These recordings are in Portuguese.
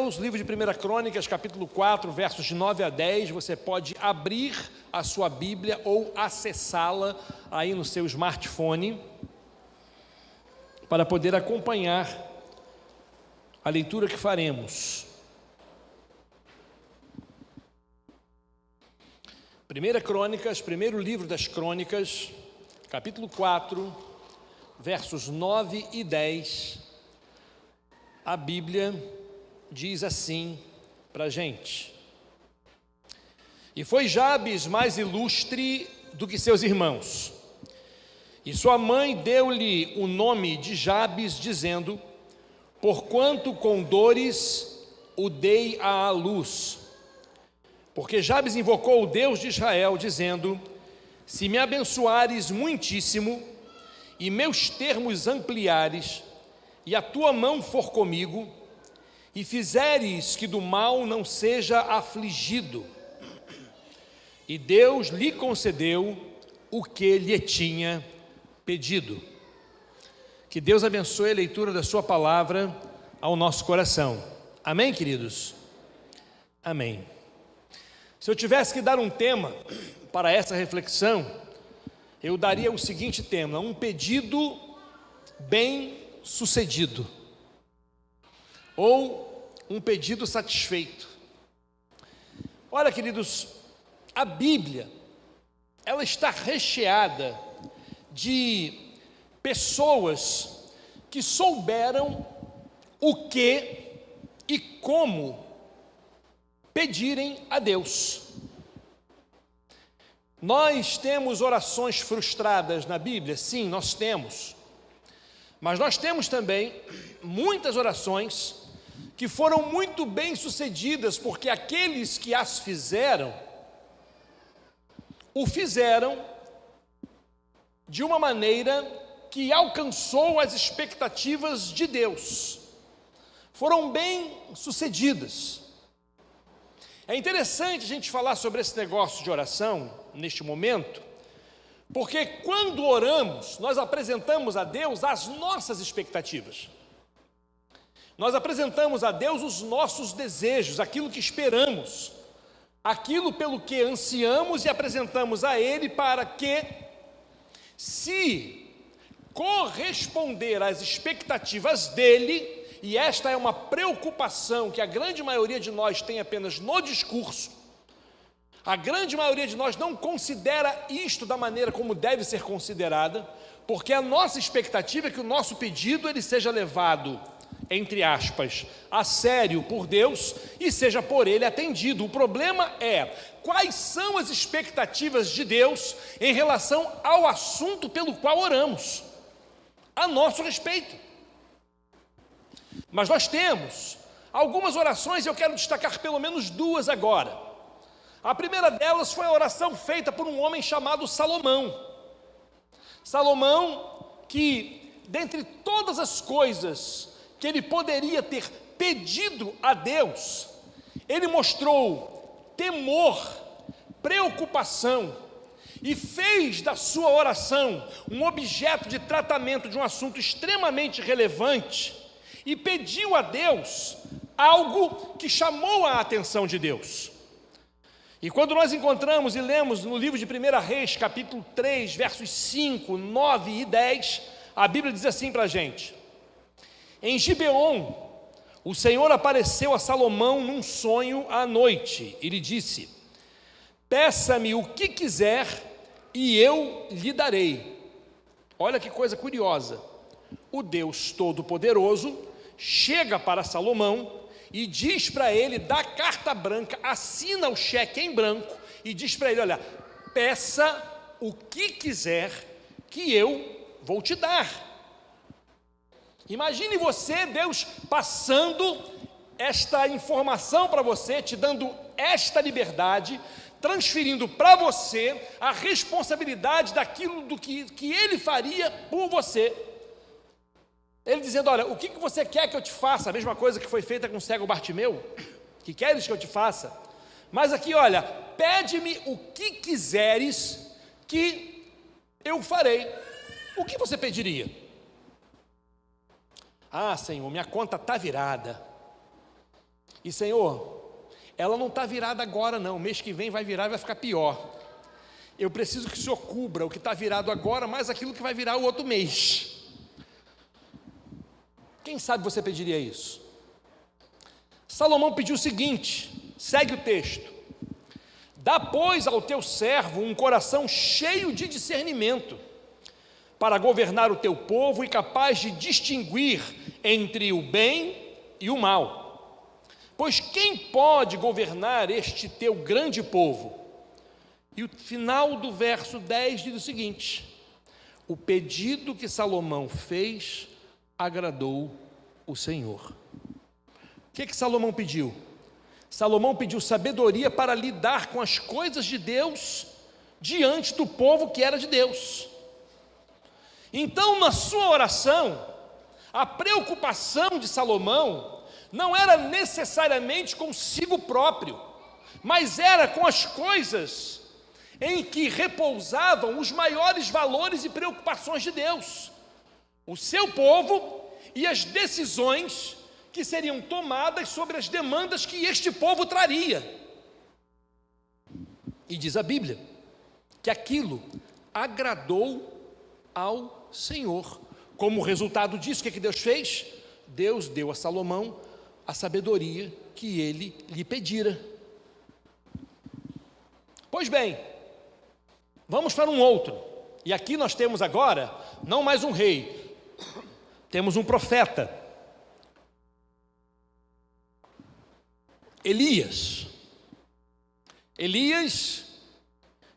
irmãos, livro de 1 Crônicas, capítulo 4, versos de 9 a 10, você pode abrir a sua Bíblia ou acessá-la aí no seu smartphone para poder acompanhar a leitura que faremos. 1 Crônicas, primeiro livro das Crônicas, capítulo 4, versos 9 e 10, a Bíblia diz assim para a gente: E foi Jabes mais ilustre do que seus irmãos, e sua mãe deu-lhe o nome de Jabes, dizendo: Porquanto com dores o dei à luz. Porque Jabes invocou o Deus de Israel, dizendo: Se me abençoares muitíssimo, e meus termos ampliares, e a tua mão for comigo, e fizeres que do mal não seja afligido. E Deus lhe concedeu o que lhe tinha pedido. Que Deus abençoe a leitura da sua palavra ao nosso coração. Amém, queridos? Amém. Se eu tivesse que dar um tema para essa reflexão, eu daria o seguinte tema: um pedido bem sucedido, ou um pedido satisfeito. Olha, queridos, a Bíblia, ela está recheada de pessoas que souberam o que e como pedirem a Deus. Nós temos orações frustradas na Bíblia? Sim, nós temos. Mas nós temos também muitas orações que foram muito bem sucedidas, porque aqueles que as fizeram, o fizeram de uma maneira que alcançou as expectativas de Deus. Foram bem sucedidas. É interessante a gente falar sobre esse negócio de oração neste momento, porque quando oramos, nós apresentamos a Deus as nossas expectativas. Nós apresentamos a Deus os nossos desejos, aquilo que esperamos, aquilo pelo que ansiamos, e apresentamos a Ele para que, se corresponder às expectativas dEle, e esta é uma preocupação que a grande maioria de nós tem apenas no discurso, a grande maioria de nós não considera isto da maneira como deve ser considerada, porque a nossa expectativa é que o nosso pedido ele seja levado, entre aspas, a sério por Deus e seja por Ele atendido. O problema é, quais são as expectativas de Deus em relação ao assunto pelo qual oramos, a nosso respeito. Mas nós temos algumas orações, e eu quero destacar pelo menos duas agora. A primeira delas foi a oração feita por um homem chamado Salomão. Salomão, que dentre todas as coisas que ele poderia ter pedido a Deus, ele mostrou temor, preocupação, e fez da sua oração um objeto de tratamento de um assunto extremamente relevante, e pediu a Deus algo que chamou a atenção de Deus. E quando nós encontramos e lemos no livro de 1 Reis, capítulo 3, versos 5, 9 e 10, a Bíblia diz assim para a gente: Em Gibeon, o Senhor apareceu a Salomão num sonho à noite, e lhe disse: Peça-me o que quiser e eu lhe darei. Olha que coisa curiosa. O Deus Todo-Poderoso chega para Salomão e diz para ele, dá carta branca, assina o cheque em branco e diz para ele: olha, peça o que quiser que eu vou te dar. Imagine você, Deus passando esta informação para você, te dando esta liberdade, transferindo para você a responsabilidade daquilo que Ele faria por você. Ele dizendo: olha, o que você quer que eu te faça? A mesma coisa que foi feita com o cego Bartimeu. Que queres que eu te faça? Mas aqui, olha, pede-me o que quiseres que eu farei. O que você pediria? Ah, Senhor, minha conta está virada. E Senhor, ela não está virada agora não, mês que vem vai virar e vai ficar pior. Eu preciso que o Senhor cubra o que está virado agora, mais aquilo que vai virar o outro mês. Quem sabe você pediria isso? Salomão pediu o seguinte, segue o texto: dá, pois, ao teu servo um coração cheio de discernimento, para governar o teu povo e capaz de distinguir entre o bem e o mal. Pois quem pode governar este teu grande povo? E o final do verso 10 diz o seguinte: o pedido que Salomão fez agradou o Senhor. O que Salomão pediu? Salomão pediu sabedoria para lidar com as coisas de Deus diante do povo que era de Deus. Então, na sua oração, a preocupação de Salomão não era necessariamente consigo próprio, mas era com as coisas em que repousavam os maiores valores e preocupações de Deus, o seu povo e as decisões que seriam tomadas sobre as demandas que este povo traria. E diz a Bíblia que aquilo agradou ao Senhor. Como resultado disso, o que Deus fez? Deus deu a Salomão a sabedoria que ele lhe pedira. Pois bem, vamos para um outro. E aqui nós temos agora, não mais um rei, temos um profeta. Elias,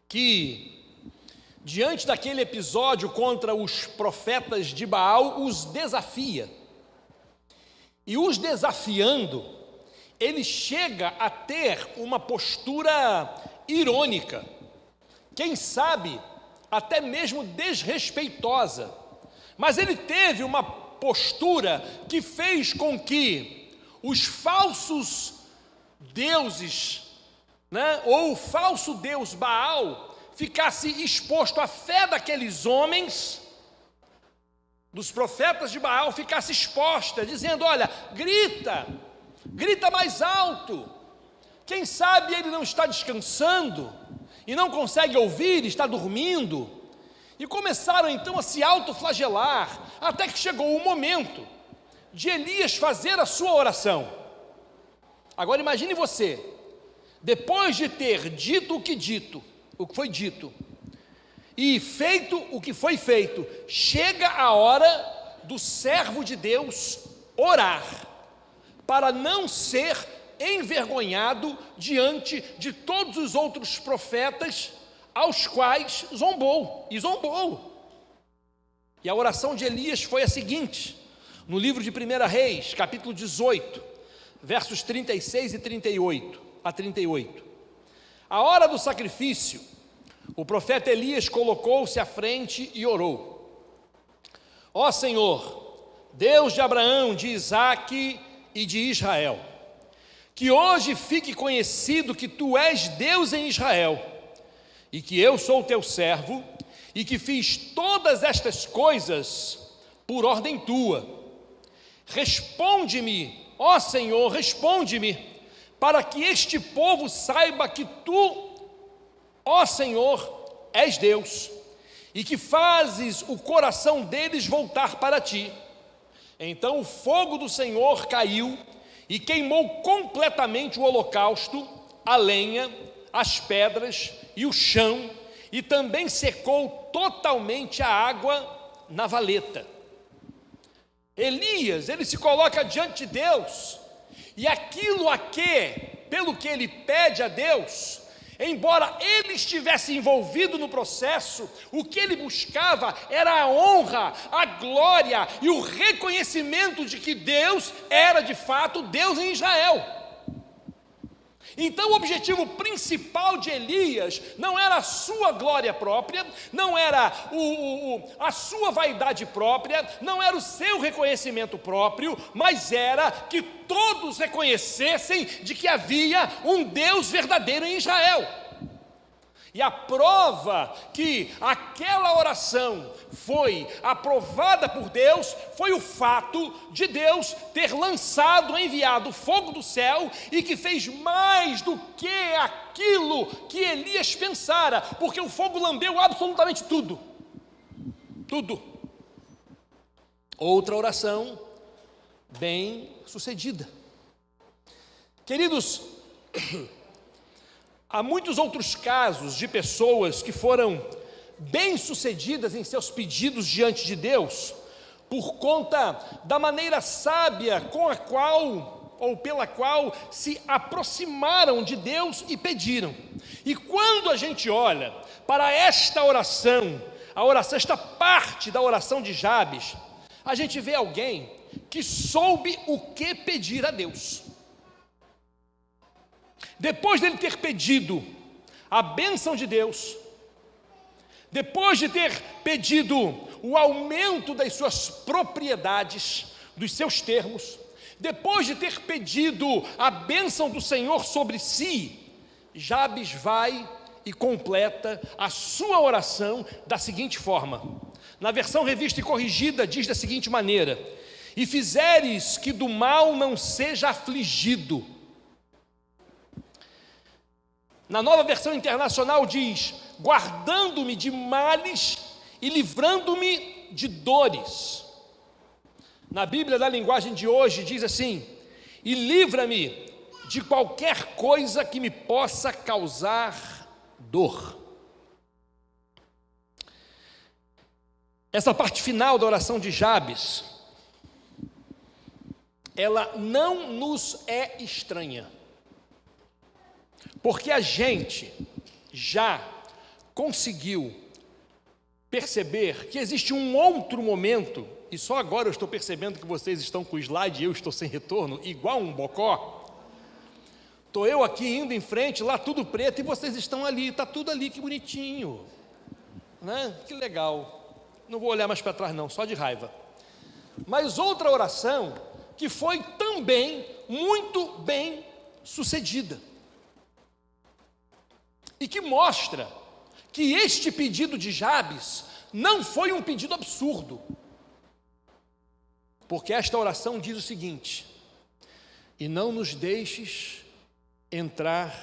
que diante daquele episódio contra os profetas de Baal, os desafia, e os desafiando, ele chega a ter uma postura irônica, quem sabe até mesmo desrespeitosa, mas ele teve uma postura que fez com que os falsos deuses, ou o falso deus Baal, ficasse exposto à fé daqueles homens, dos profetas de Baal, ficasse exposta, dizendo: olha, grita mais alto, quem sabe ele não está descansando, e não consegue ouvir, está dormindo, e começaram então a se autoflagelar, até que chegou o momento de Elias fazer a sua oração. Agora imagine você, depois de ter dito o que foi dito, e feito o que foi feito, chega a hora do servo de Deus orar, para não ser envergonhado diante de todos os outros profetas aos quais zombou. E a oração de Elias foi a seguinte, no livro de 1 Reis, capítulo 18, versos 36 e 38 a 38. A hora do sacrifício, o profeta Elias colocou-se à frente e orou: ó Senhor, Deus de Abraão, de Isaque e de Israel, que hoje fique conhecido que tu és Deus em Israel, e que eu sou teu servo, e que fiz todas estas coisas por ordem tua. Responde-me, ó Senhor, responde-me, para que este povo saiba que tu, ó Senhor, és Deus, e que fazes o coração deles voltar para ti. Então o fogo do Senhor caiu e queimou completamente o holocausto, a lenha, as pedras e o chão, e também secou totalmente a água na valeta. Elias, ele se coloca diante de Deus, e aquilo pelo que ele pede a Deus, embora ele estivesse envolvido no processo, o que ele buscava era a honra, a glória e o reconhecimento de que Deus era de fato Deus em Israel. Então o objetivo principal de Elias não era a sua glória própria, não era a sua vaidade própria, não era o seu reconhecimento próprio, mas era que todos reconhecessem de que havia um Deus verdadeiro em Israel. E a prova que aquela oração foi aprovada por Deus foi o fato de Deus ter lançado, enviado fogo do céu e que fez mais do que aquilo que Elias pensara, porque o fogo lambeu absolutamente tudo. Tudo. Outra oração bem sucedida. Queridos, há muitos outros casos de pessoas que foram bem-sucedidas em seus pedidos diante de Deus, por conta da maneira sábia com a qual, ou pela qual, se aproximaram de Deus e pediram. E quando a gente olha para esta oração, esta parte da oração de Jabes, a gente vê alguém que soube o que pedir a Deus. Depois dele ter pedido a bênção de Deus, depois de ter pedido o aumento das suas propriedades, dos seus termos, depois de ter pedido a bênção do Senhor sobre si, Jabes vai e completa a sua oração da seguinte forma. Na versão revista e corrigida diz da seguinte maneira: e fizeres que do mal não seja afligido. Na Nova Versão Internacional diz: guardando-me de males e livrando-me de dores. Na Bíblia da linguagem de hoje diz assim: e livra-me de qualquer coisa que me possa causar dor. Essa parte final da oração de Jabes, ela não nos é estranha, porque a gente já conseguiu perceber que existe um outro momento, e só agora eu estou percebendo que vocês estão com o slide e eu estou sem retorno, igual um bocó. Estou eu aqui indo em frente, lá tudo preto, e vocês estão ali, está tudo ali, que bonitinho, né? Que legal. Não vou olhar mais para trás não, só de raiva. Mas outra oração que foi também muito bem sucedida, e que mostra que este pedido de Jabes não foi um pedido absurdo, porque esta oração diz o seguinte: e não nos deixes entrar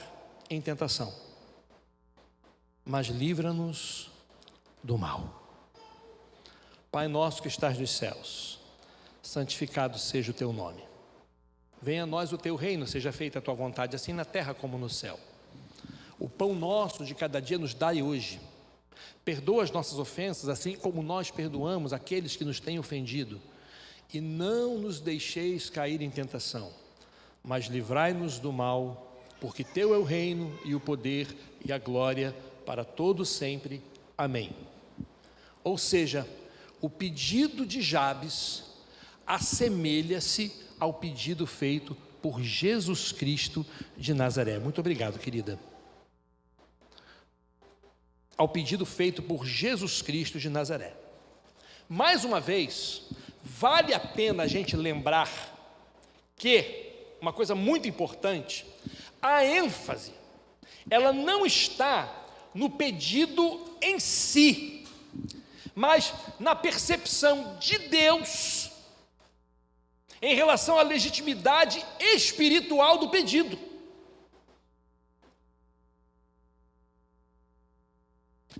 em tentação, mas livra-nos do mal. Pai nosso que estás nos céus, santificado seja o teu nome. Venha a nós o teu reino, seja feita a tua vontade, assim na terra como no céu. O pão nosso de cada dia nos dai hoje. Perdoa as nossas ofensas, assim como nós perdoamos aqueles que nos têm ofendido. E não nos deixeis cair em tentação, mas livrai-nos do mal, porque teu é o reino e o poder e a glória para todo sempre. Amém. Ou seja, o pedido de Jabes assemelha-se ao pedido feito por Jesus Cristo de Nazaré. Muito obrigado, querida. Ao pedido feito por Jesus Cristo de Nazaré. Mais uma vez, vale a pena a gente lembrar que, uma coisa muito importante, a ênfase, ela não está no pedido em si, mas na percepção de Deus em relação à legitimidade espiritual do pedido.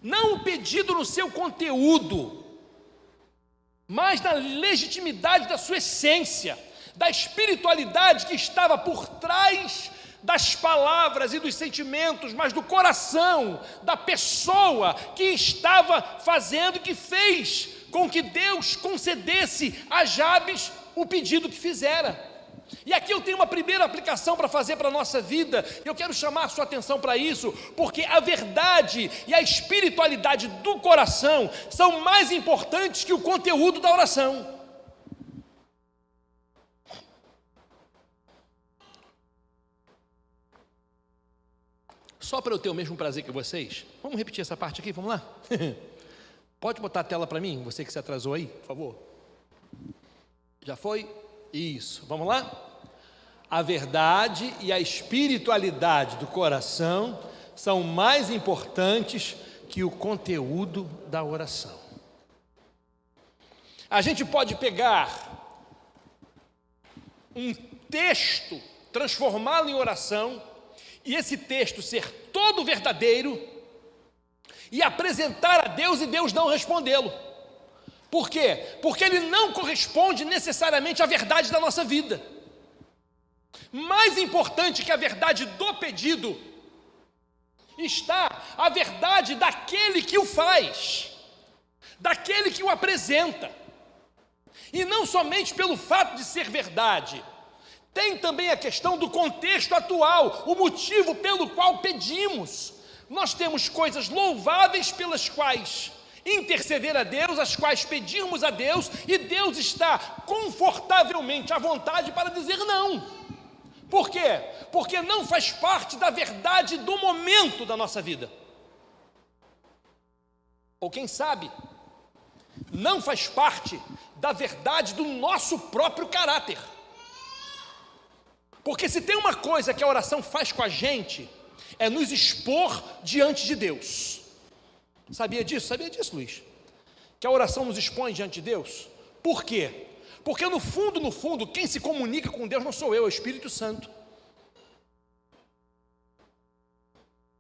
Não o pedido no seu conteúdo, mas na legitimidade da sua essência, da espiritualidade que estava por trás das palavras e dos sentimentos, mas do coração da pessoa que estava fazendo, que fez com que Deus concedesse a Jabes o pedido que fizera. E aqui eu tenho uma primeira aplicação para fazer para a nossa vida, eu quero chamar a sua atenção para isso, porque a verdade e a espiritualidade do coração são mais importantes que o conteúdo da oração. Só para eu ter o mesmo prazer que vocês, vamos repetir essa parte aqui, vamos lá? Pode botar a tela para mim, você que se atrasou aí, por favor. Já foi? Isso, vamos lá? A verdade e a espiritualidade do coração são mais importantes que o conteúdo da oração. A gente pode pegar um texto, transformá-lo em oração, e esse texto ser todo verdadeiro, e apresentar a Deus e Deus não respondê-lo. Por quê? Porque ele não corresponde necessariamente à verdade da nossa vida. Mais importante que a verdade do pedido, está a verdade daquele que o faz, daquele que o apresenta. E não somente pelo fato de ser verdade, tem também a questão do contexto atual, o motivo pelo qual pedimos. Nós temos coisas louváveis pelas quais interceder a Deus, as quais pedirmos a Deus, e Deus está confortavelmente à vontade para dizer não. Por quê? Porque não faz parte da verdade do momento da nossa vida. Ou quem sabe, não faz parte da verdade do nosso próprio caráter. Porque se tem uma coisa que a oração faz com a gente, é nos expor diante de Deus. Sabia disso? Sabia disso, Luiz? Que a oração nos expõe diante de Deus? Por quê? Porque no fundo, quem se comunica com Deus não sou eu, é o Espírito Santo.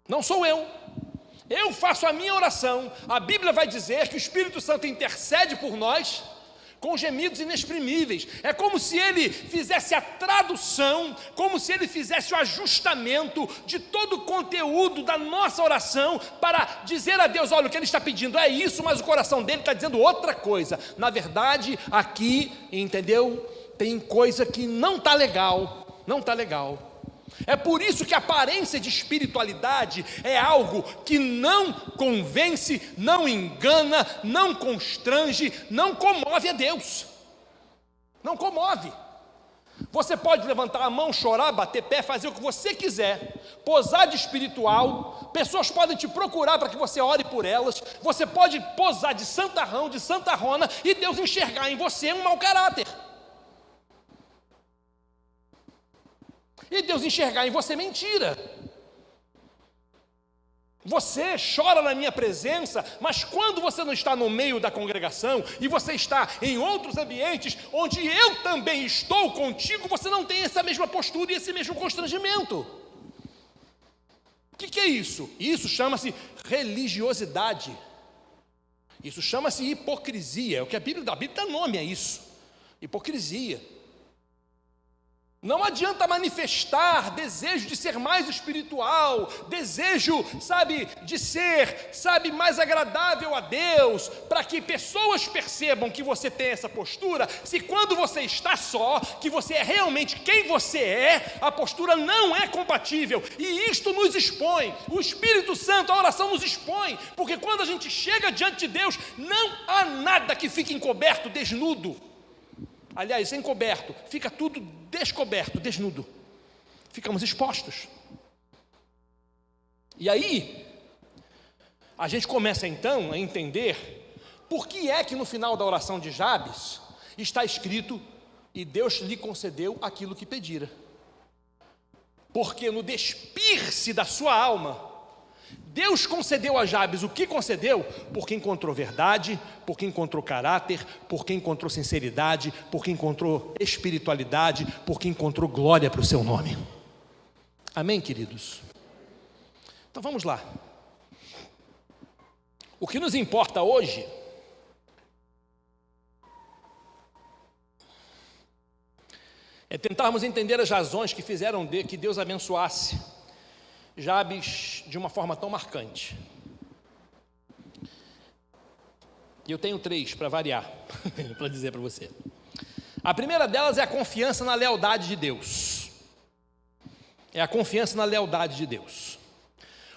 Não sou eu. Eu faço a minha oração. A Bíblia vai dizer que o Espírito Santo intercede por nós com gemidos inexprimíveis. É como se ele fizesse a tradução, como se ele fizesse o ajustamento de todo o conteúdo da nossa oração para dizer a Deus: olha, o que ele está pedindo é isso, mas o coração dele está dizendo outra coisa. Na verdade, aqui, entendeu? Tem coisa que não está legal, não está legal. É por isso que a aparência de espiritualidade é algo que não convence, não engana, não constrange, não comove a Deus. Não comove. Você pode levantar a mão, chorar, bater pé, fazer o que você quiser, posar de espiritual, pessoas podem te procurar para que você ore por elas, você pode posar de santarrão, de santarrona, e Deus enxergar em você um mau caráter. E Deus enxergar em você mentira. Você chora na minha presença, mas quando você não está no meio da congregação e você está em outros ambientes onde eu também estou contigo, você não tem essa mesma postura e esse mesmo constrangimento. O que é isso? Isso chama-se religiosidade. Isso chama-se hipocrisia. É o que a Bíblia dá nome a isso. Hipocrisia. Não adianta manifestar desejo de ser mais espiritual, desejo, de ser, mais agradável a Deus, para que pessoas percebam que você tem essa postura, se quando você está só, que você é realmente quem você é, a postura não é compatível, e isto nos expõe. O Espírito Santo, a oração nos expõe, porque quando a gente chega diante de Deus, não há nada que fique encoberto, desnudo. Aliás, encoberto, fica tudo descoberto, desnudo. Ficamos expostos. E aí, a gente começa então a entender por que é que no final da oração de Jabes está escrito: e Deus lhe concedeu aquilo que pedira. Porque no despir-se da sua alma, Deus concedeu a Jabes o que concedeu? Porque encontrou verdade, porque encontrou caráter, porque encontrou sinceridade, porque encontrou espiritualidade, porque encontrou glória para o seu nome. Amém, queridos? Então vamos lá. O que nos importa hoje é tentarmos entender as razões que fizeram que Deus abençoasse Jabes de uma forma tão marcante. E eu tenho 3 para variar, para dizer para você. A primeira delas é a confiança na lealdade de Deus. É a confiança na lealdade de Deus.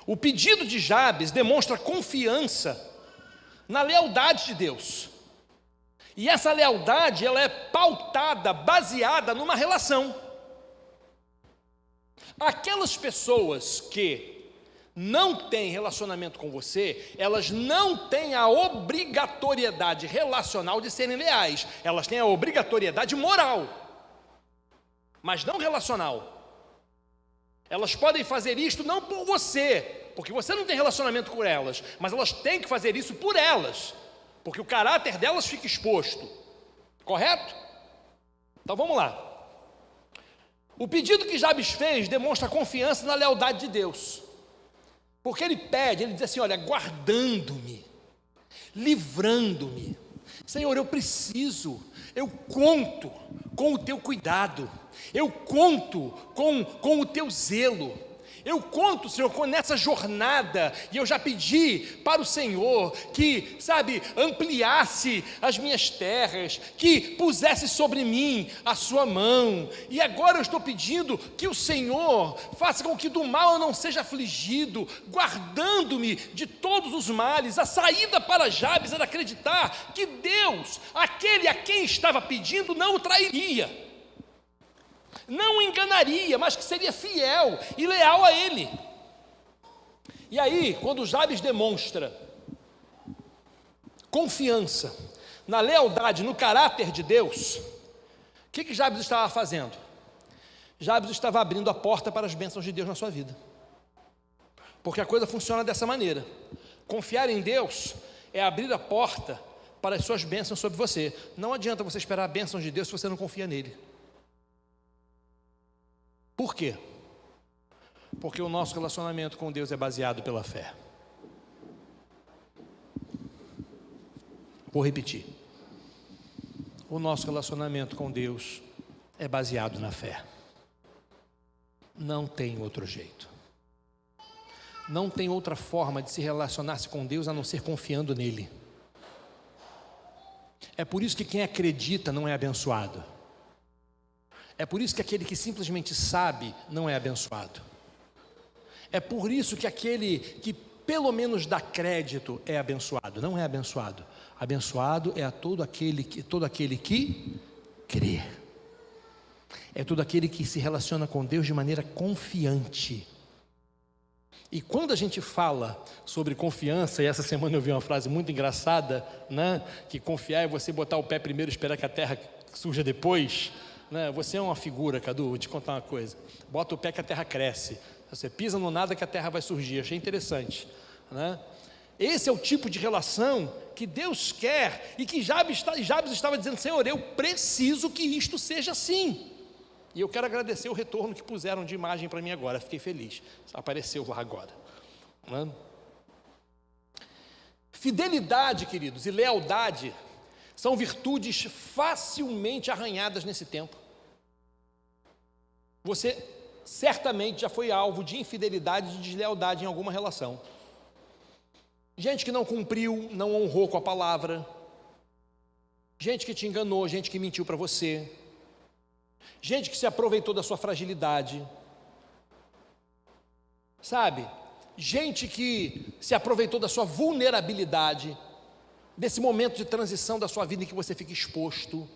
O pedido de Jabes demonstra confiança na lealdade de Deus. E essa lealdade, ela é pautada, baseada numa relação. Aquelas pessoas que não têm relacionamento com você, elas não têm a obrigatoriedade relacional de serem leais. Elas têm a obrigatoriedade moral, mas não relacional. Elas podem fazer isto não por você, Porque você não tem relacionamento com elas, mas elas têm que fazer isso por elas, porque o caráter delas fica exposto. Correto? Então vamos lá. O pedido que Jabes fez demonstra confiança na lealdade de Deus. Porque ele pede, ele diz assim, olha, guardando-me, livrando-me. Senhor, eu conto com o teu cuidado, eu conto com o teu zelo, eu conto, Senhor, nessa jornada, e eu já pedi para o Senhor que, ampliasse as minhas terras, que pusesse sobre mim a sua mão, e agora eu estou pedindo que o Senhor faça com que do mal eu não seja afligido, guardando-me de todos os males. A saída para Jabes era acreditar que Deus, aquele a quem estava pedindo, não o trairia, não o enganaria, mas que seria fiel e leal a ele. E aí, quando Jabes demonstra confiança na lealdade, no caráter de Deus, o que Jabes estava fazendo? Jabes estava abrindo a porta para as bênçãos de Deus na sua vida, porque a coisa funciona dessa maneira. Confiar em Deus é abrir a porta para as suas bênçãos sobre você. Não adianta você esperar a bênção de Deus se você não confia nele. Por quê? Porque o nosso relacionamento com Deus é baseado pela fé. Vou repetir. O nosso relacionamento com Deus é baseado na fé. Não tem outro jeito. Não tem outra forma de se relacionar-se com Deus a não ser confiando nele. É por isso que quem acredita não é abençoado. É por isso que aquele que simplesmente sabe não é abençoado. É por isso que aquele que pelo menos dá crédito é abençoado. Não é abençoado. Abençoado é a todo aquele que crê. É todo aquele que se relaciona com Deus de maneira confiante. E quando a gente fala sobre confiança, e essa semana eu vi uma frase muito engraçada, né? Que confiar é você botar o pé primeiro e esperar que a terra surja depois. Você é uma figura, Cadu, vou te contar uma coisa. Bota o pé que a terra cresce. Você pisa no nada que a terra vai surgir. Achei interessante, né? Esse é o tipo de relação que Deus quer e que Jabes estava dizendo, Senhor, eu preciso que isto seja assim. E eu quero agradecer o retorno que puseram de imagem para mim agora. Fiquei feliz. Apareceu lá agora, né? Fidelidade, queridos, e lealdade são virtudes facilmente arranhadas nesse tempo. Você certamente já foi alvo de infidelidade e de deslealdade em alguma relação. Gente que não cumpriu, não honrou com a palavra. Gente que te enganou, gente que mentiu para você. Gente que se aproveitou da sua fragilidade. Gente que se aproveitou da sua vulnerabilidade, desse momento de transição da sua vida em que você fica exposto.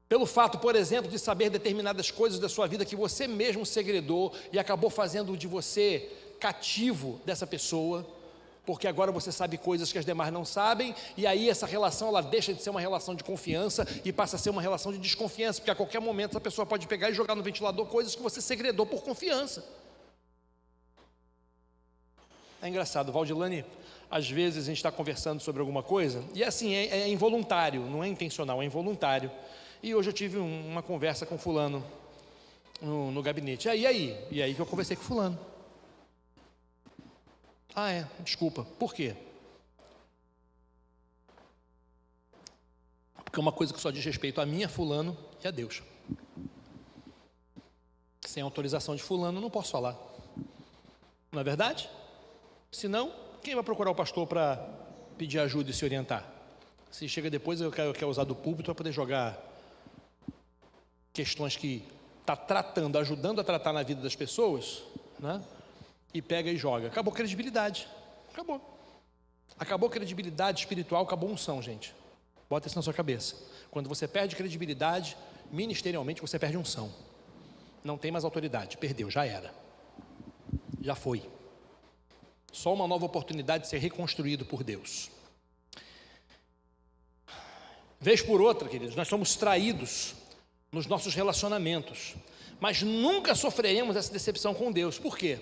Pelo fato, por exemplo, de saber determinadas coisas da sua vida que você mesmo segredou e acabou fazendo de você cativo dessa pessoa, porque agora você sabe coisas que as demais não sabem, e aí essa relação ela deixa de ser uma relação de confiança e passa a ser uma relação de desconfiança, porque a qualquer momento essa pessoa pode pegar e jogar no ventilador coisas que você segredou por confiança. É engraçado, Valdilane, às vezes a gente está conversando sobre alguma coisa, e assim, é involuntário, não é intencional, é involuntário. E hoje eu tive uma conversa com fulano no gabinete. E aí que eu conversei com fulano. Desculpa, por quê? Porque é uma coisa que só diz respeito a mim, a fulano e a Deus. Sem autorização de fulano eu não posso falar. Não é verdade? Senão, quem vai procurar o pastor para pedir ajuda e se orientar? Se chega depois eu quero usar do púlpito para poder jogar questões que está tratando, ajudando a tratar na vida das pessoas, né? E pega e joga. Acabou a credibilidade. Acabou a credibilidade espiritual, acabou a unção, gente. Bota isso na sua cabeça. Quando você perde credibilidade, ministerialmente você perde unção. Não tem mais autoridade, perdeu, já era. Já foi. Só uma nova oportunidade de ser reconstruído por Deus. Vez por outra, queridos, nós somos traídos nos nossos relacionamentos, mas nunca sofreremos essa decepção com Deus. Por quê?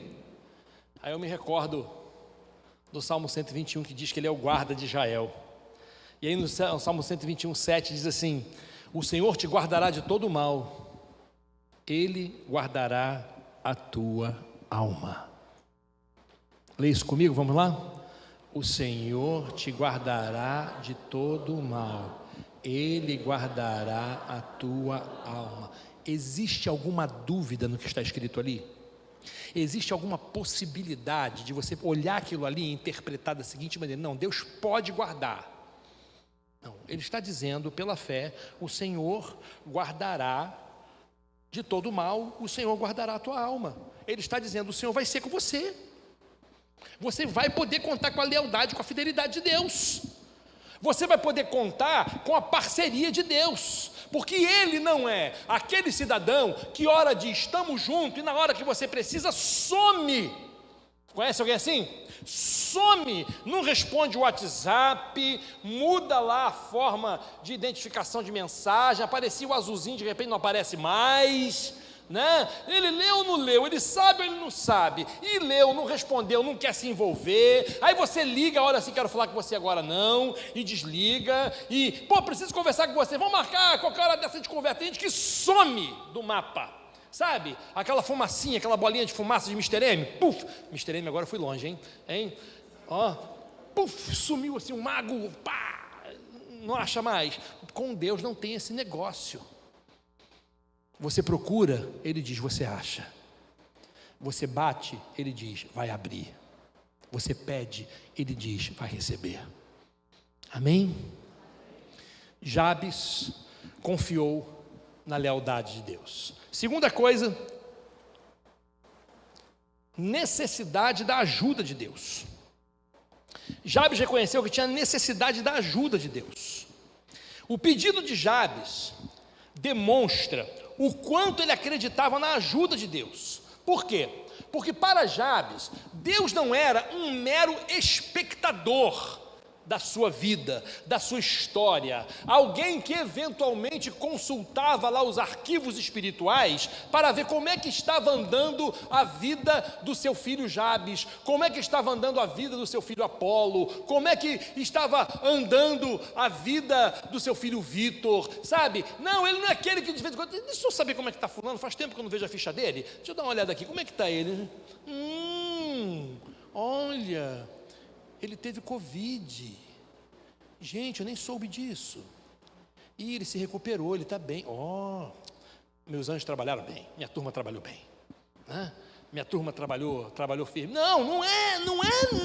Aí eu me recordo do Salmo 121, que diz que Ele é o guarda de Israel. E aí no Salmo 121, 7 diz assim: o Senhor te guardará de todo mal, Ele guardará a tua alma. Lê isso comigo, vamos lá? O Senhor te guardará de todo mal, Ele guardará a tua alma. Existe alguma dúvida no que está escrito ali? Existe alguma possibilidade de você olhar aquilo ali e interpretar da seguinte maneira: não, Deus pode guardar. Não, Ele está dizendo, pela fé, o Senhor guardará de todo mal, o Senhor guardará a tua alma. Ele está dizendo, o Senhor vai ser com você. Você vai poder contar com a lealdade, com a fidelidade de Deus. Você vai poder contar com a parceria de Deus, porque Ele não é aquele cidadão que ora diz, estamos juntos, e na hora que você precisa, some. Conhece alguém assim? Some, não responde o WhatsApp, muda lá a forma de identificação de mensagem, aparecia o azulzinho, de repente não aparece mais, né? Ele leu ou não leu, ele sabe ou ele não sabe, e leu, não respondeu, não quer se envolver, aí você liga, olha assim, quero falar com você agora não, e desliga, e preciso conversar com você, vamos marcar qualquer hora dessa de conversa. Tem gente que some do mapa, sabe, aquela fumacinha, aquela bolinha de fumaça de Mr. M, puf, Mr. M agora fui longe, hein, ó, puf, sumiu assim, um mago, pá, não acha mais. Com Deus não tem esse negócio. Você procura, Ele diz, você acha. Você bate, Ele diz, vai abrir. Você pede, Ele diz, vai receber. Amém? Jabes confiou na lealdade de Deus. Segunda coisa, necessidade da ajuda de Deus. Jabes reconheceu que tinha necessidade da ajuda de Deus. O pedido de Jabes demonstra o quanto ele acreditava na ajuda de Deus. Por quê? Porque para Jabes, Deus não era um mero espectador da sua vida, da sua história, alguém que eventualmente consultava lá os arquivos espirituais para ver como é que estava andando a vida do seu filho Jabes, como é que estava andando a vida do seu filho Apolo, como é que estava andando a vida do seu filho Vitor, sabe? Não, ele não é aquele que de vez em quando, deixa eu saber como é que está fulano, faz tempo que eu não vejo a ficha dele, deixa eu dar uma olhada aqui, como é que está ele? Olha, ele teve Covid. Gente, eu nem soube disso. E ele se recuperou, ele está bem. Meus anjos trabalharam bem, minha turma trabalhou bem, né? Minha turma trabalhou firme. Não é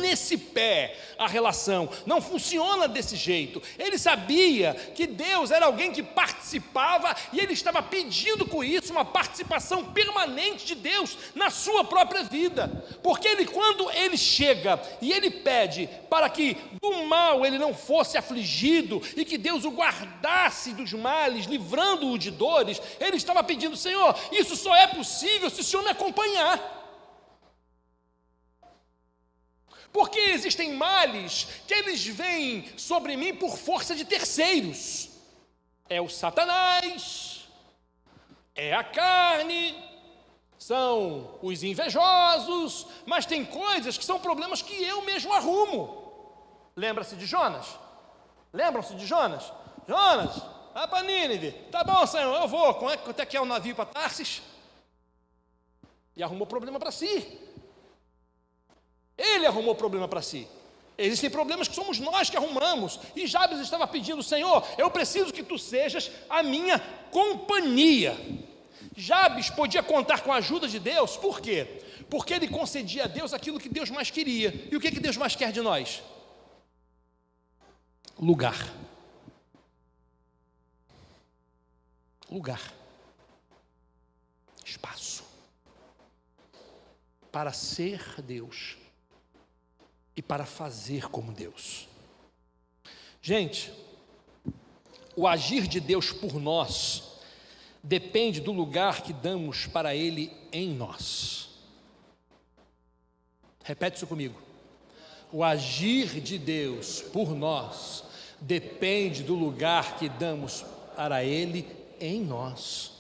nesse pé a relação, não funciona desse jeito. Ele sabia que Deus era alguém que participava e ele estava pedindo com isso uma participação permanente de Deus na sua própria vida, porque quando ele chega e ele pede para que do mal ele não fosse afligido e que Deus o guardasse dos males, livrando-o de dores, ele estava pedindo, Senhor, isso só é possível se o Senhor me acompanhar. Porque existem males que eles vêm sobre mim por força de terceiros. É o Satanás, é a carne, são os invejosos, mas tem coisas que são problemas que eu mesmo arrumo. Lembra-se de Jonas? Lembram-se de Jonas? Jonas, vai para Nínive. Tá bom, Senhor, eu vou. Quanto é que é o navio para Tarsis? E arrumou problema para si. Ele arrumou problema para si. Existem problemas que somos nós que arrumamos. E Jabes estava pedindo, Senhor, eu preciso que tu sejas a minha companhia. Jabes podia contar com a ajuda de Deus, por quê? Porque ele concedia a Deus aquilo que Deus mais queria. E o que Deus mais quer de nós? Lugar. Espaço. Para ser Deus e para fazer como Deus. Gente, o agir de Deus por nós depende do lugar que damos para Ele em nós. Repete isso comigo. O agir de Deus por nós depende do lugar que damos para Ele em nós.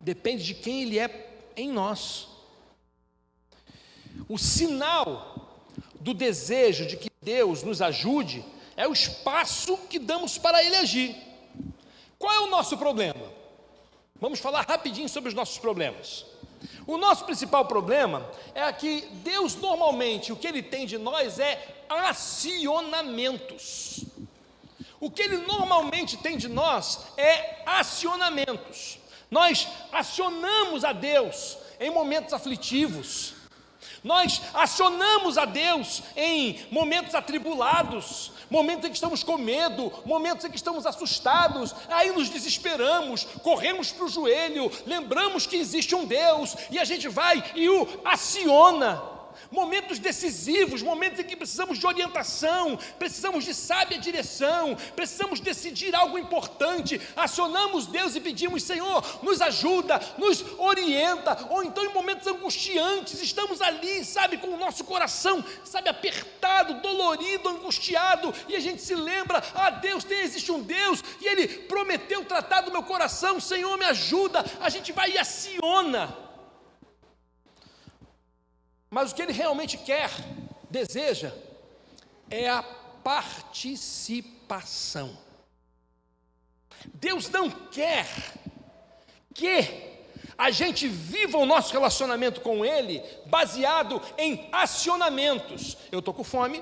depende de quem Ele é em nós. O sinal do desejo de que Deus nos ajude é o espaço que damos para Ele agir. Qual é o nosso problema? Vamos falar rapidinho sobre os nossos problemas. O nosso principal problema é que Deus normalmente, o que Ele tem de nós é acionamentos. O que Ele normalmente tem de nós é acionamentos. Nós acionamos a Deus em momentos aflitivos. Nós acionamos a Deus em momentos atribulados, momentos em que estamos com medo, momentos em que estamos assustados, aí nos desesperamos, corremos para o joelho, lembramos que existe um Deus, e a gente vai e o aciona. Momentos decisivos, momentos em que precisamos de orientação, precisamos de sábia direção, precisamos decidir algo importante, acionamos Deus e pedimos: Senhor, nos ajuda, nos orienta. Ou então em momentos angustiantes, estamos ali, sabe, com o nosso coração, sabe, apertado, dolorido, angustiado, e a gente se lembra: Deus, existe um Deus, e Ele prometeu tratar do meu coração, Senhor, me ajuda. A gente vai e aciona. Mas o que Ele realmente quer, deseja, é a participação. Deus não quer que a gente viva o nosso relacionamento com Ele baseado em acionamentos. Eu estou com fome,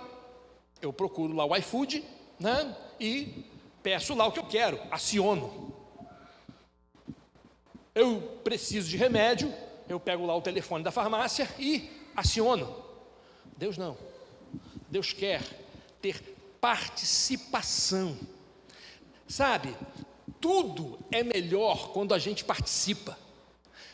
eu procuro lá o iFood, né, e peço lá o que eu quero, aciono. Eu preciso de remédio, eu pego lá o telefone da farmácia e aciono. Deus não. Deus quer ter participação. Sabe, tudo é melhor quando a gente participa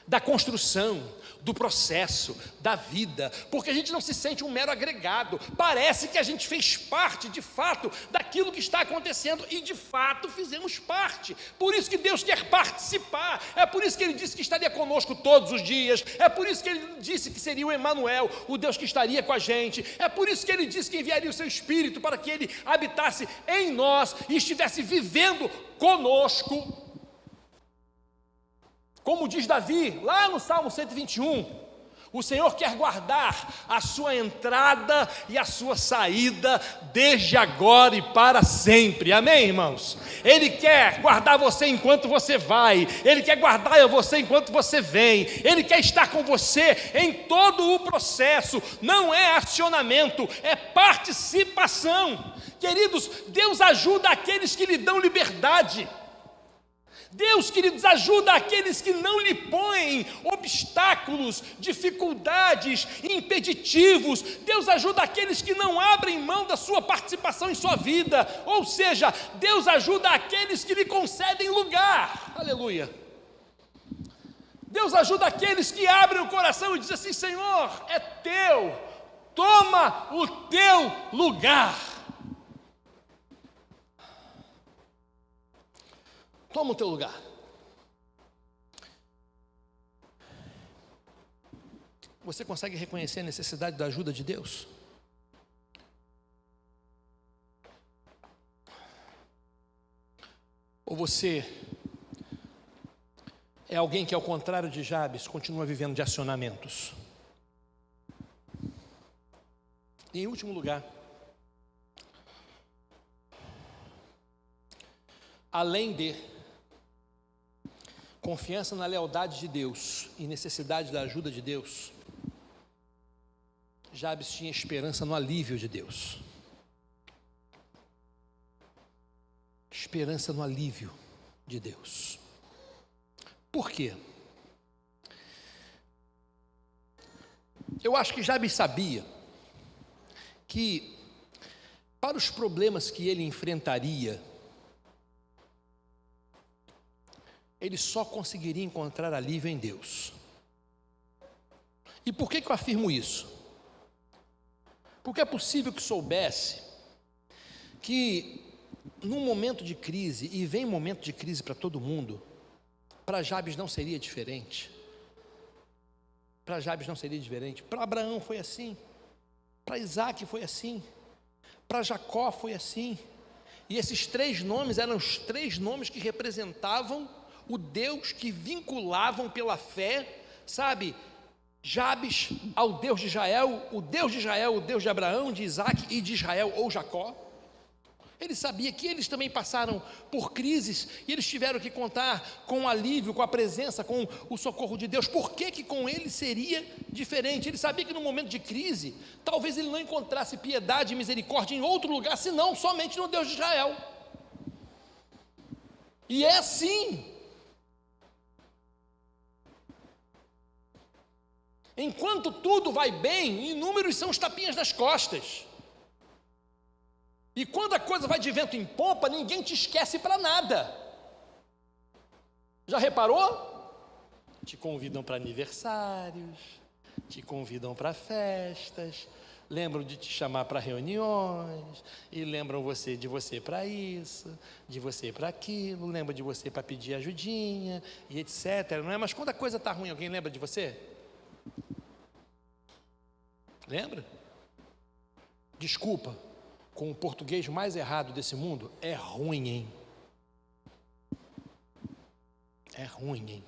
da construção, do processo, da vida, porque a gente não se sente um mero agregado, parece que a gente fez parte, de fato, daquilo que está acontecendo, e de fato fizemos parte. Por isso que Deus quer participar, é por isso que Ele disse que estaria conosco todos os dias, é por isso que Ele disse que seria o Emanuel, o Deus que estaria com a gente, é por isso que Ele disse que enviaria o seu Espírito para que Ele habitasse em nós e estivesse vivendo conosco. Como diz Davi, lá no Salmo 121, o Senhor quer guardar a sua entrada e a sua saída desde agora e para sempre, amém, irmãos? Ele quer guardar você enquanto você vai, Ele quer guardar você enquanto você vem, Ele quer estar com você em todo o processo. Não é acionamento, é participação. Queridos, Deus ajuda aqueles que lhe dão liberdade. Deus, queridos, ajuda aqueles que não lhe põem obstáculos, dificuldades, impeditivos. Deus ajuda aqueles que não abrem mão da sua participação em sua vida. Ou seja, Deus ajuda aqueles que lhe concedem lugar. Aleluia. Deus ajuda aqueles que abrem o coração e dizem assim: Senhor, é teu, toma o teu lugar. Toma o teu lugar. Você consegue reconhecer a necessidade da ajuda de Deus? Ou você é alguém que, ao contrário de Jabes, continua vivendo de acionamentos? E em último lugar, além de confiança na lealdade de Deus e necessidade da ajuda de Deus, Jabes tinha esperança no alívio de Deus. Esperança no alívio de Deus. Por quê? Eu acho que Jabes sabia que, para os problemas que ele enfrentaria, ele só conseguiria encontrar alívio em Deus. E por que eu afirmo isso? Porque é possível que soubesse que num momento de crise, e vem momento de crise para todo mundo, para Jabes não seria diferente. Para Jabes não seria diferente. Para Abraão foi assim, para Isaac foi assim, para Jacó foi assim. E esses três nomes eram os três nomes que representavam o Deus que vinculavam pela fé, sabe, Jabes ao Deus de Israel, o Deus de Abraão, de Isaac e de Israel ou Jacó. Ele sabia que eles também passaram por crises e eles tiveram que contar com o alívio, com a presença, com o socorro de Deus. Por que com ele seria diferente? Ele sabia que no momento de crise, talvez ele não encontrasse piedade e misericórdia em outro lugar, senão somente no Deus de Israel. E é assim. Enquanto tudo vai bem, inúmeros são os tapinhas nas costas. E quando a coisa vai de vento em popa, ninguém te esquece para nada. Já reparou? Te convidam para aniversários, te convidam para festas, lembram de te chamar para reuniões, e lembram de você para isso, de você para aquilo, lembram de você para pedir ajudinha, e etc. Não é? Mas quando a coisa está ruim, alguém lembra de você? Lembra? Desculpa, com o português mais errado desse mundo, é ruim, hein? É ruim, hein?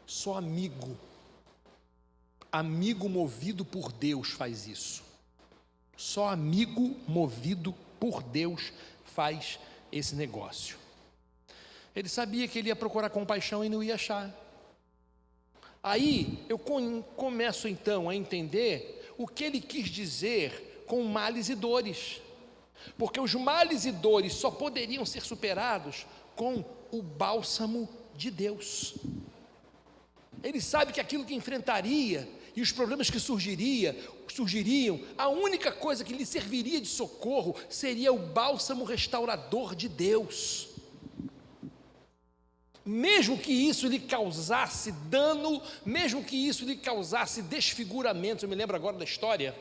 Só amigo movido por Deus faz isso. Só amigo movido por Deus faz esse negócio. Ele sabia que ele ia procurar compaixão e não ia achar. Aí eu começo então a entender o que ele quis dizer com males e dores, porque os males e dores só poderiam ser superados com o bálsamo de Deus. Ele sabe que aquilo que enfrentaria e os problemas que surgiriam, a única coisa que lhe serviria de socorro seria o bálsamo restaurador de Deus. Mesmo que isso lhe causasse dano, mesmo que isso lhe causasse desfiguramento. Eu me lembro agora da história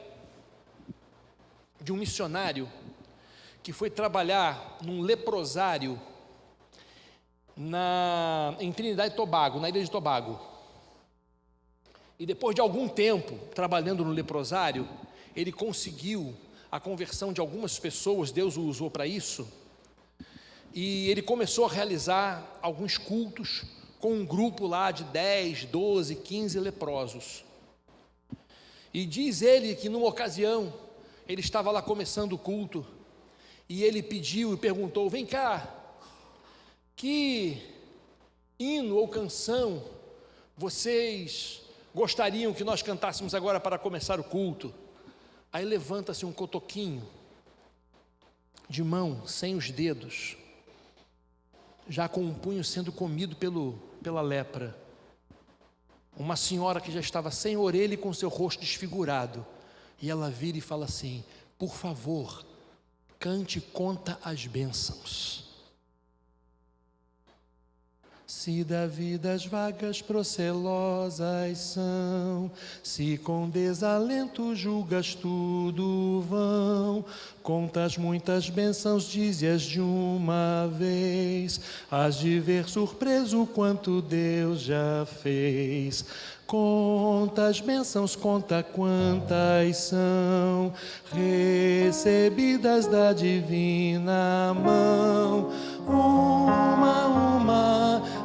de um missionário que foi trabalhar num leprosário em Trinidad e Tobago, na ilha de Tobago. E depois de algum tempo trabalhando no leprosário, ele conseguiu a conversão de algumas pessoas, Deus o usou para isso, e ele começou a realizar alguns cultos com um grupo lá de 10, 12, 15 leprosos. E diz ele que numa ocasião, ele estava lá começando o culto, e ele pediu e perguntou: vem cá, que hino ou canção vocês gostariam que nós cantássemos agora para começar o culto? Aí levanta-se um cotoquinho de mão, sem os dedos, já com um punho sendo comido pela lepra. Uma senhora que já estava sem orelha e com seu rosto desfigurado. E ela vira e fala assim: por favor, cante Conta as Bênçãos. Se da vida as vagas procelosas são, se com desalento julgas tudo vão, contas muitas bênçãos, dize-as de uma vez, hás de ver surpreso quanto Deus já fez. Conta as bênçãos, conta quantas são, recebidas da divina mão. Uma,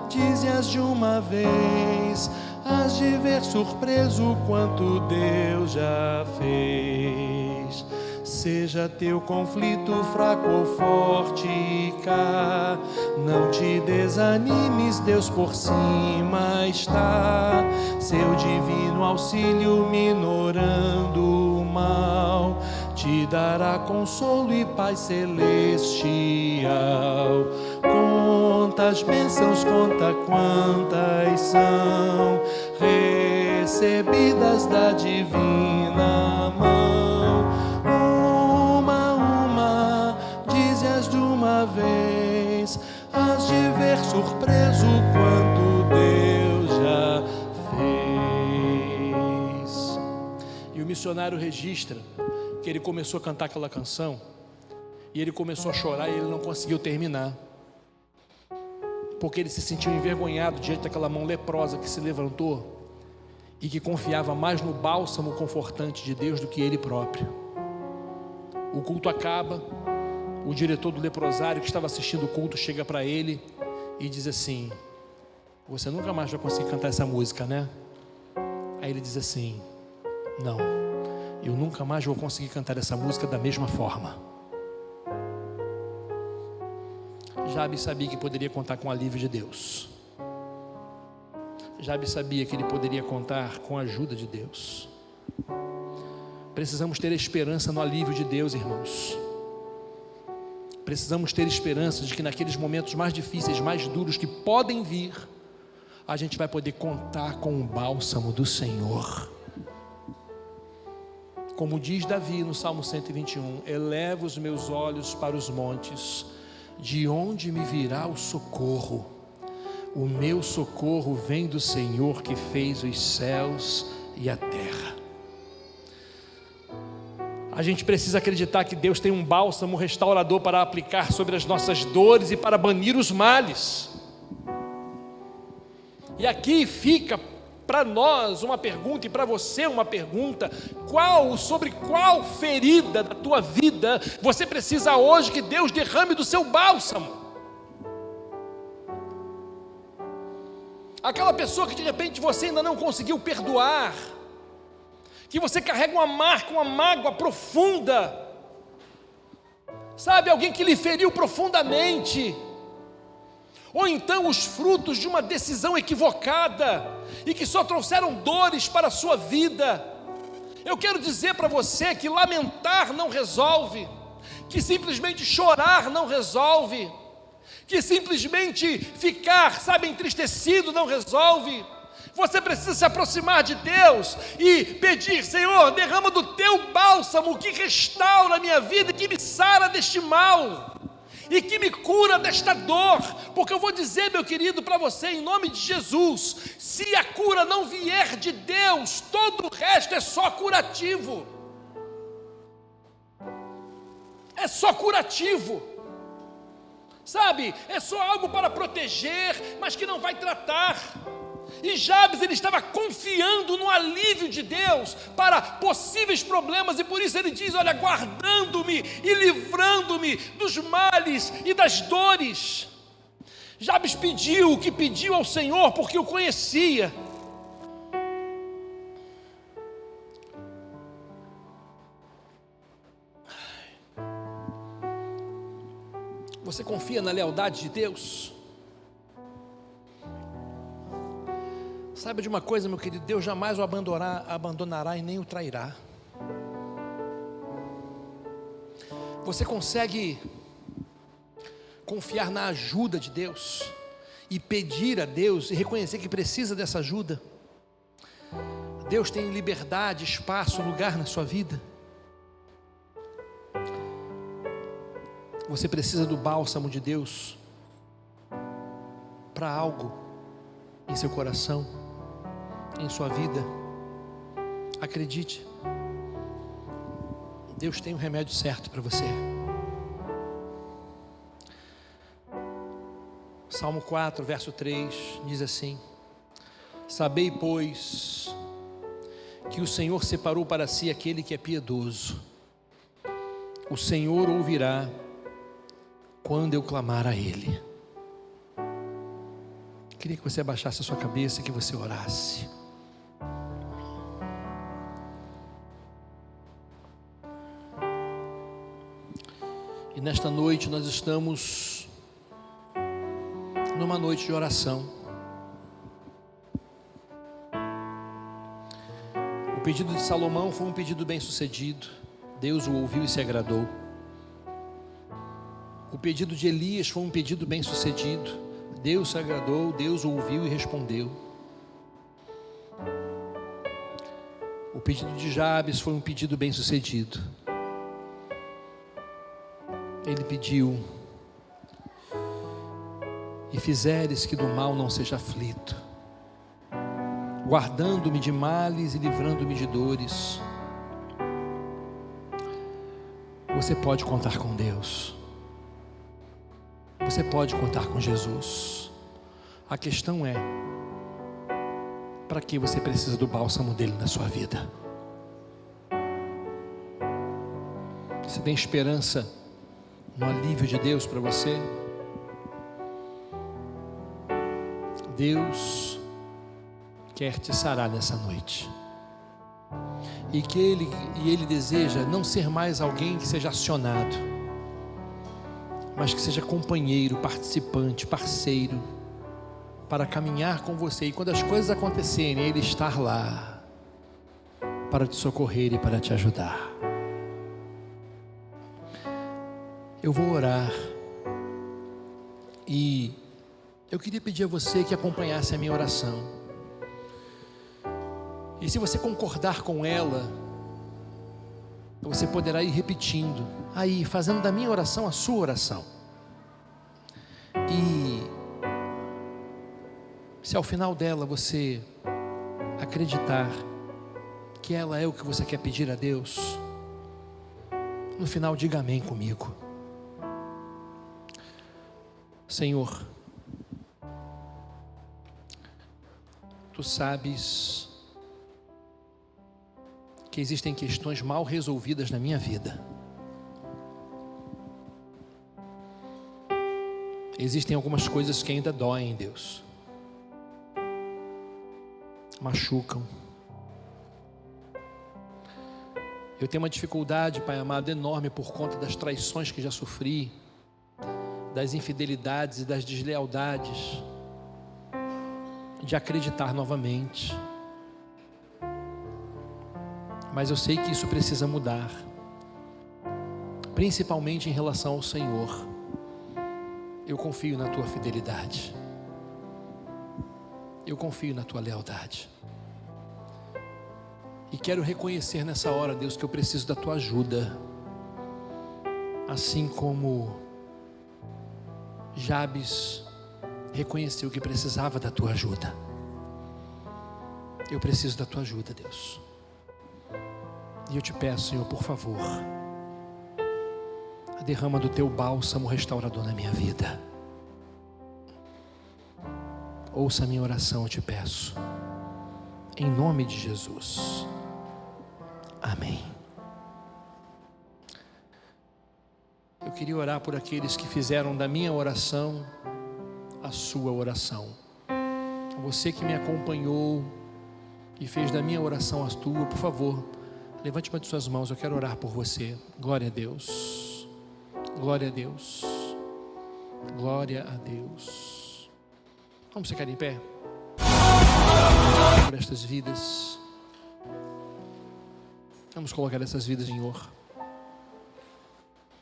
dize-as de uma vez, hás de ver surpreso quanto Deus já fez. Seja teu conflito fraco ou forte cá, não te desanimes, Deus por cima está. Seu divino auxílio minorando o mal, te dará consolo e paz celestial. Conta as bênçãos, conta quantas são, recebidas da divina mão. Uma, dize-as de uma vez, hás de ver surpreso quanto Deus já fez. E o missionário registra que ele começou a cantar aquela canção, e ele começou a chorar e ele não conseguiu terminar, porque ele se sentiu envergonhado diante daquela mão leprosa que se levantou e que confiava mais no bálsamo confortante de Deus do que ele próprio. O culto acaba, o diretor do leprosário que estava assistindo o culto chega para ele e diz assim: você nunca mais vai conseguir cantar essa música, né? Aí ele diz assim: não, eu nunca mais vou conseguir cantar essa música da mesma forma. Jabes sabia que poderia contar com o alívio de Deus. Jabes sabia que ele poderia contar com a ajuda de Deus. Precisamos ter esperança no alívio de Deus, irmãos. Precisamos ter esperança de que naqueles momentos mais difíceis, mais duros que podem vir, a gente vai poder contar com o bálsamo do Senhor. Como diz Davi no Salmo 121, eleva os meus olhos para os montes, de onde me virá o socorro? O meu socorro vem do Senhor que fez os céus e a terra. A gente precisa acreditar que Deus tem um bálsamo restaurador para aplicar sobre as nossas dores e para banir os males. E aqui fica para nós uma pergunta e para você uma pergunta: sobre qual ferida da tua vida você precisa hoje que Deus derrame do seu bálsamo? Aquela pessoa que de repente você ainda não conseguiu perdoar, que você carrega uma marca, uma mágoa profunda, sabe, alguém que lhe feriu profundamente, ou então os frutos de uma decisão equivocada, e que só trouxeram dores para a sua vida. Eu quero dizer para você que lamentar não resolve, que simplesmente chorar não resolve, que simplesmente ficar, sabe, entristecido não resolve. Você precisa se aproximar de Deus e pedir: Senhor, derrama do teu bálsamo que restaura a minha vida e que me sara deste mal e que me cura desta dor. Porque eu vou dizer, meu querido, para você, em nome de Jesus, se a cura não vier de Deus, todo o resto é só curativo. É só curativo. Sabe, é só algo para proteger, mas que não vai tratar. E Jabes, ele estava confiando no alívio de Deus para possíveis problemas, e por isso ele diz: olha, guardando-me e livrando-me dos males e das dores. Jabes pediu o que pediu ao Senhor porque o conhecia. Você confia na lealdade de Deus? Saiba de uma coisa, meu querido: Deus jamais o abandonará e nem o trairá. Você consegue confiar na ajuda de Deus e pedir a Deus e reconhecer que precisa dessa ajuda? Deus tem liberdade, espaço, lugar na sua vida. Você precisa do bálsamo de Deus para algo em seu coração, em sua vida. Acredite, Deus tem o remédio certo para você. Salmo 4, verso 3 diz assim: sabei, pois, que o Senhor separou para si aquele que é piedoso. O Senhor ouvirá quando eu clamar a Ele. Queria que você abaixasse a sua cabeça e que você orasse. E nesta noite nós estamos numa noite de oração. O pedido de Salomão foi um pedido bem sucedido. Deus o ouviu e se agradou. O pedido de Elias foi um pedido bem sucedido. Deus se agradou, Deus o ouviu e respondeu. O pedido de Jabes foi um pedido bem sucedido. Ele pediu: e fizeres que do mal não seja aflito, guardando-me de males e livrando-me de dores. Você pode contar com Deus. Você pode contar com Jesus. A questão é: para que você precisa do bálsamo dele na sua vida? Você tem esperança no alívio de Deus para você? Deus quer te sarar nessa noite. E Ele deseja não ser mais alguém que seja acionado, mas que seja companheiro, participante, parceiro, para caminhar com você. E quando as coisas acontecerem, Ele estar lá para te socorrer e para te ajudar. Eu vou orar. E eu queria pedir a você que acompanhasse a minha oração. E se você concordar com ela, você poderá ir repetindo, aí fazendo da minha oração a sua oração. E se ao final dela você acreditar que ela é o que você quer pedir a Deus, no final diga amém comigo. Senhor, Tu sabes que existem questões mal resolvidas na minha vida. Existem algumas coisas que ainda doem, Deus, machucam. Eu tenho uma dificuldade, Pai amado, enorme por conta das traições que já sofri, das infidelidades e das deslealdades, de acreditar novamente. Mas eu sei que isso precisa mudar, principalmente em relação ao Senhor. Eu confio na Tua fidelidade, eu confio na Tua lealdade, e quero reconhecer nessa hora, Deus, que eu preciso da Tua ajuda, assim como Jabes reconheceu que precisava da Tua ajuda. Eu preciso da Tua ajuda, Deus. E eu te peço, Senhor, por favor, derrama do Teu bálsamo restaurador na minha vida. Ouça a minha oração, eu te peço, em nome de Jesus. Amém. Eu queria orar por aqueles que fizeram da minha oração a sua oração. Você que me acompanhou e fez da minha oração a tua, por favor, levante uma de suas mãos, eu quero orar por você. Glória a Deus, glória a Deus, glória a Deus. Vamos ficar em pé por estas vidas. Vamos colocar essas vidas em honra.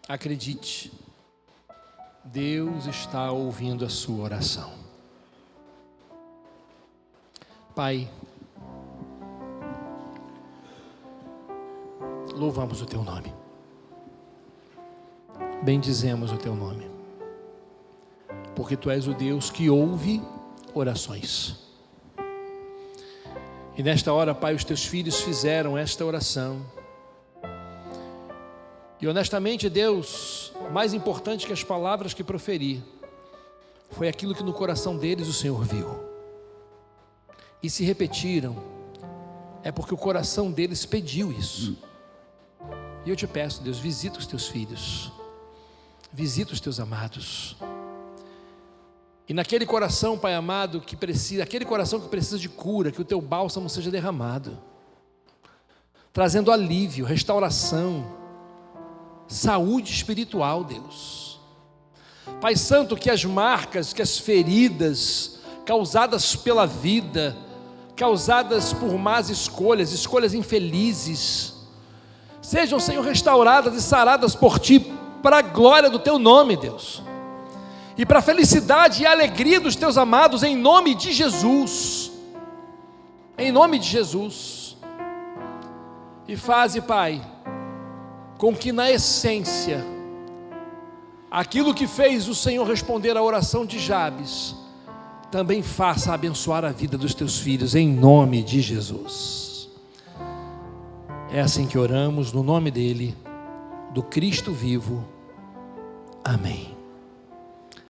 Acredite, Deus está ouvindo a sua oração. Pai, louvamos o Teu nome, bendizemos o Teu nome, porque Tu és o Deus que ouve orações. E nesta hora, Pai, os Teus filhos fizeram esta oração. E honestamente, Deus, mais importante que as palavras que proferi, foi aquilo que no coração deles o Senhor viu. E se repetiram, é porque o coração deles pediu isso. E eu te peço, Deus, visita os Teus filhos, visita os Teus amados. E naquele coração, Pai amado, que precisa, aquele coração que precisa de cura, que o Teu bálsamo seja derramado, trazendo alívio, restauração, saúde espiritual, Deus. Pai Santo, que as marcas, que as feridas causadas pela vida, causadas por más escolhas, escolhas infelizes, sejam, Senhor, restauradas e saradas por Ti, para a glória do Teu nome, Deus, e para a felicidade e a alegria dos Teus amados, em nome de Jesus, em nome de Jesus. E faze, Pai, com que na essência, aquilo que fez o Senhor responder à oração de Jabes, também faça abençoar a vida dos Teus filhos, em nome de Jesus. É assim que oramos, no nome dele, do Cristo vivo. Amém.